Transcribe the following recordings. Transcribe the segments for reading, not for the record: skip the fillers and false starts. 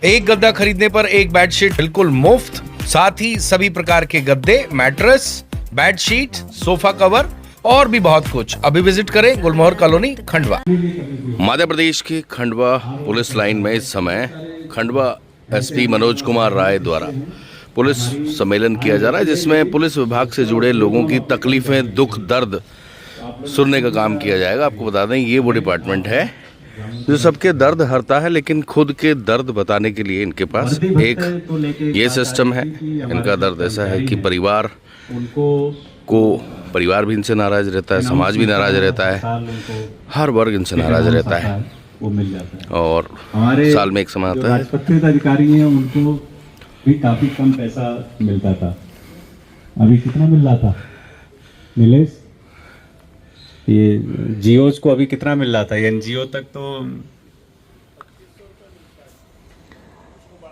एक गद्दा खरीदने पर एक बेडशीट बिल्कुल मुफ्त, साथ ही सभी प्रकार के गद्दे, मैट्रेस, बेडशीट, सोफा कवर और भी बहुत कुछ। अभी विजिट करें गुलमोहर कॉलोनी, खंडवा। मध्य प्रदेश के खंडवा पुलिस लाइन में इस समय खंडवा एसपी मनोज कुमार राय द्वारा पुलिस सम्मेलन किया जा रहा है, जिसमें पुलिस विभाग से जुड़े लोगों की तकलीफें, दुख, दर्द सुनने का काम किया जाएगा। आपको बता दें, ये वो डिपार्टमेंट है जो सबके दर्द हरता है, लेकिन खुद के दर्द बताने के लिए इनके पास एक ये सिस्टम है। इनका दर्द ऐसा है कि परिवार भी इनसे नाराज रहता है, समाज भी नाराज रहता है, हर वर्ग इनसे नाराज रहता है। वो मिल जाता है। और साल में एक समय आता है। राजपत्रित अधिकारी हैं, उनको भी काफी कम पैसा मिलता था। अभी कितना मिल रहा था नीलेश? ये जियोज को अभी कितना मिल रहा था? एनजीओ तक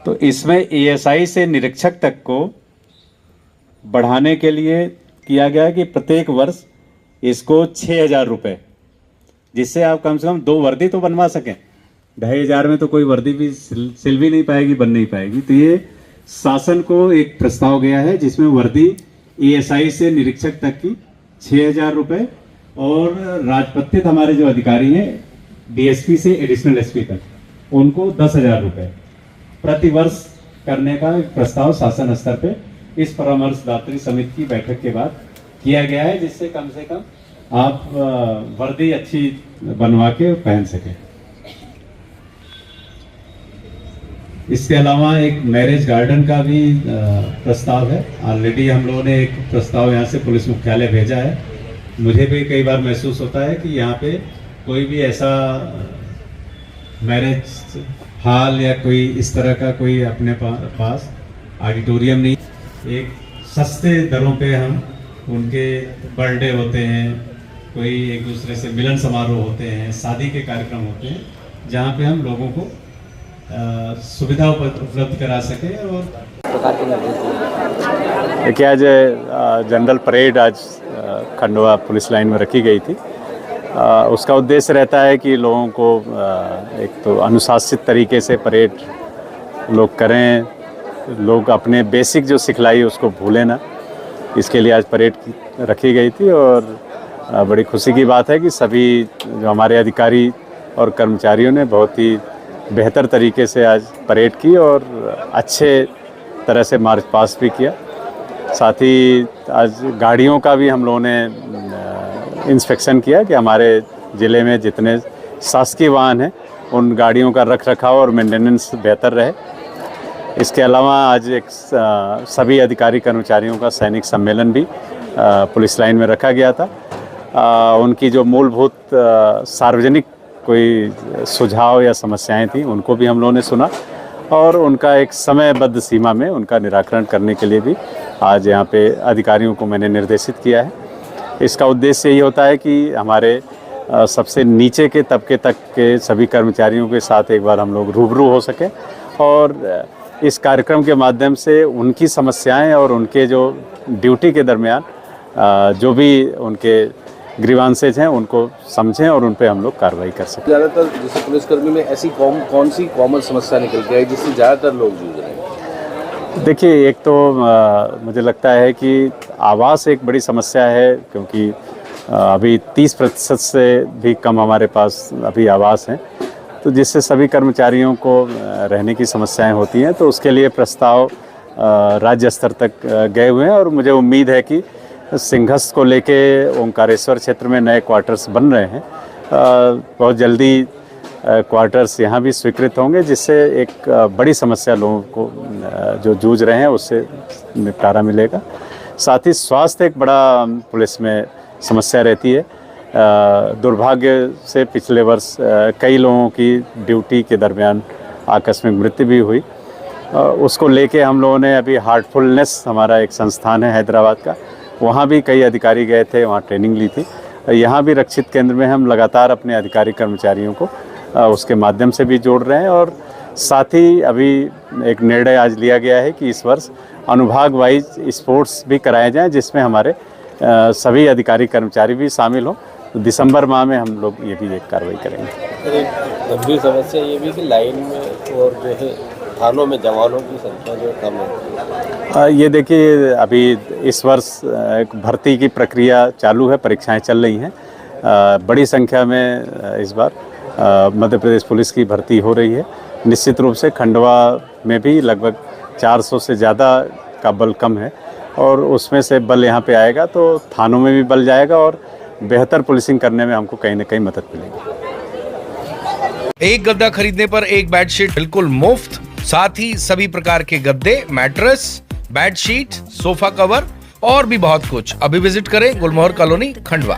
तो इसमें एएसआई से निरीक्षक तक को बढ़ाने के लिए किया गया कि प्रत्येक वर्ष इसको 6,000 रुपये, जिससे आप कम से कम 2 वर्दी तो बनवा सकें। 2,500 में तो कोई वर्दी भी सिल भी नहीं पाएगी, बन नहीं पाएगी। तो ये शासन को एक प्रस्ताव गया है जिसमें वर्दी एएसआई से निरीक्षक तक की 6,000 रुपये और राजपत्रित हमारे जो अधिकारी हैं डीएसपी से एडिशनल एसपी तक, उनको 10,000 रुपये प्रति वर्ष करने का एक प्रस्ताव शासन स्तर पे इस परामर्शदात्री समिति की बैठक के बाद किया गया है, जिससे कम से कम आप वर्दी अच्छी बनवा के पहन सकें। इसके अलावा एक मैरिज गार्डन का भी प्रस्ताव है। ऑलरेडी हम लोगों ने एक प्रस्ताव यहाँ से पुलिस मुख्यालय भेजा है। मुझे भी कई बार महसूस होता है कि यहाँ पे कोई भी ऐसा मैरिज हॉल या कोई इस तरह का कोई अपने पास ऑडिटोरियम नहीं। एक सस्ते दरों पे हम उनके बर्थडे होते हैं, कोई एक दूसरे से मिलन समारोह होते हैं, शादी के कार्यक्रम होते हैं, जहाँ पे हम लोगों को सुविधा उपलब्ध करा सके। और देखिए, आज जनरल परेड आज खंडवा पुलिस लाइन में रखी गई थी। उसका उद्देश्य रहता है कि लोगों को एक तो अनुशासित तरीके से परेड लोग करें, लोग अपने बेसिक जो सिखलाई उसको भूलें ना। इसके लिए आज परेड रखी गई थी और बड़ी खुशी की बात है कि सभी जो हमारे अधिकारी और कर्मचारियों ने बहुत ही बेहतर तरीके से आज परेड की और अच्छे तरह से मार्च पास भी किया। साथ ही आज गाड़ियों का भी हम लोगों ने इंस्पेक्शन किया कि हमारे ज़िले में जितने शासकीय वाहन हैं उन गाड़ियों का रख रखाव और मेंटेनेंस बेहतर रहे। इसके अलावा आज एक सभी अधिकारी कर्मचारियों का सैनिक सम्मेलन भी पुलिस लाइन में रखा गया था। उनकी जो मूलभूत सार्वजनिक कोई सुझाव या समस्याएं थी उनको भी हम लोगों ने सुना और उनका एक समयबद्ध सीमा में उनका निराकरण करने के लिए भी आज यहाँ पे अधिकारियों को मैंने निर्देशित किया है। इसका उद्देश्य यही होता है कि हमारे सबसे नीचे के तबके तक के सभी कर्मचारियों के साथ एक बार हम लोग रूबरू हो सकें और इस कार्यक्रम के माध्यम से उनकी समस्याएं और उनके जो ड्यूटी के दरमियान जो भी उनके ग्रीवांसेज हैं उनको समझें और उन पे हम लोग कार्रवाई कर सकें। ज़्यादातर जैसे पुलिसकर्मी में ऐसी कौन सी कॉमन समस्या निकल के आई जिससे ज़्यादातर लोग जूझ रहे हैं? देखिए, एक तो मुझे लगता है कि आवास एक बड़ी समस्या है, क्योंकि अभी 30% से भी कम हमारे पास अभी आवास हैं, तो जिससे सभी कर्मचारियों को रहने की समस्याएं होती हैं। तो उसके लिए प्रस्ताव राज्य स्तर तक गए हुए हैं और मुझे उम्मीद है कि सिंघस को लेके ओंकारेश्वर क्षेत्र में नए क्वार्टर्स बन रहे हैं। बहुत जल्दी क्वार्टर्स यहाँ भी स्वीकृत होंगे, जिससे एक बड़ी समस्या लोगों को जो जूझ रहे हैं उससे निपटारा मिलेगा। साथ ही स्वास्थ्य एक बड़ा पुलिस में समस्या रहती है। दुर्भाग्य से पिछले वर्ष कई लोगों की ड्यूटी के दरमियान आकस्मिक मृत्यु भी हुई। उसको लेके हम लोगों ने अभी हार्टफुलनेस हमारा एक संस्थान है हैदराबाद का, वहाँ भी कई अधिकारी गए थे, वहाँ ट्रेनिंग ली थी। यहाँ भी रक्षित केंद्र में हम लगातार अपने अधिकारी कर्मचारियों को उसके माध्यम से भी जोड़ रहे हैं। और साथ ही अभी एक निर्णय आज लिया गया है कि इस वर्ष अनुभाग वाइज स्पोर्ट्स भी कराए जाएं, जिसमें हमारे सभी अधिकारी कर्मचारी भी शामिल हों। तो दिसंबर माह में हम लोग ये भी एक कार्रवाई करेंगे। एक गंभीर समस्या ये भी कि लाइन में और जो है थानों में जवानों की संख्या जो कम है? ये देखिए, अभी इस वर्ष एक भर्ती की प्रक्रिया चालू है, परीक्षाएं चल रही हैं। बड़ी संख्या में इस बार मध्य प्रदेश पुलिस की भर्ती हो रही है। निश्चित रूप से खंडवा में भी लगभग 400 से ज़्यादा का बल कम है और उसमें से बल यहाँ पे आएगा तो थानों में भी बल जाएगा और बेहतर पुलिसिंग करने में हमको कहीं ना कहीं मदद मिलेगी। एक गद्दा खरीदने पर एक बेडशीट बिल्कुल मुफ्त, साथ ही सभी प्रकार के गद्दे, मैट्रेस, बेडशीट, सोफा कवर और भी बहुत कुछ। अभी विजिट करें गुलमोहर कॉलोनी, खंडवा।